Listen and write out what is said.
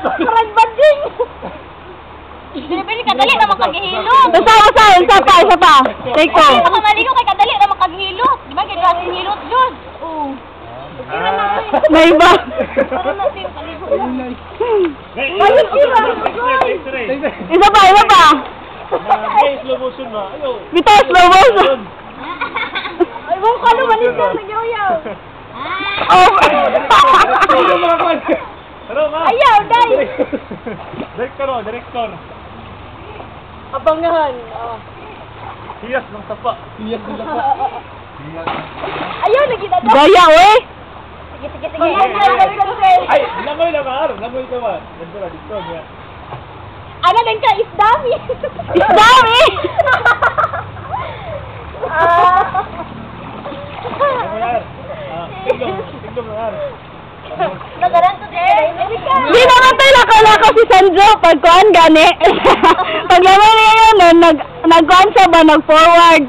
Parang banding! Binibili kadali na makagihilo. Isa pa. Take ko. Hindi ako maligo kay kadali na makagihilo. Di ba kaya hilot yun? Oo. May iba. Parang natin kaligo. Isa pa. Slow motion ba? Ayaw. Bitaw, slow motion. Ay, wong ka naman ito. Nagyaw-yaw. Ayaw, dahil. Director. Abangahan. Hiyas ng tapa. Ayaw, lagi na daw. Gaya, we. Sige. Ay, langoy naman. Dito niya. Ano lang ka, isdami. Isdami. Tignom na nga. Nagaran to din. Di naman tayo nakalako si Sandro pagkuhan gani. Pag naman ngayon, nag-kuhan siya ba, nag-forward.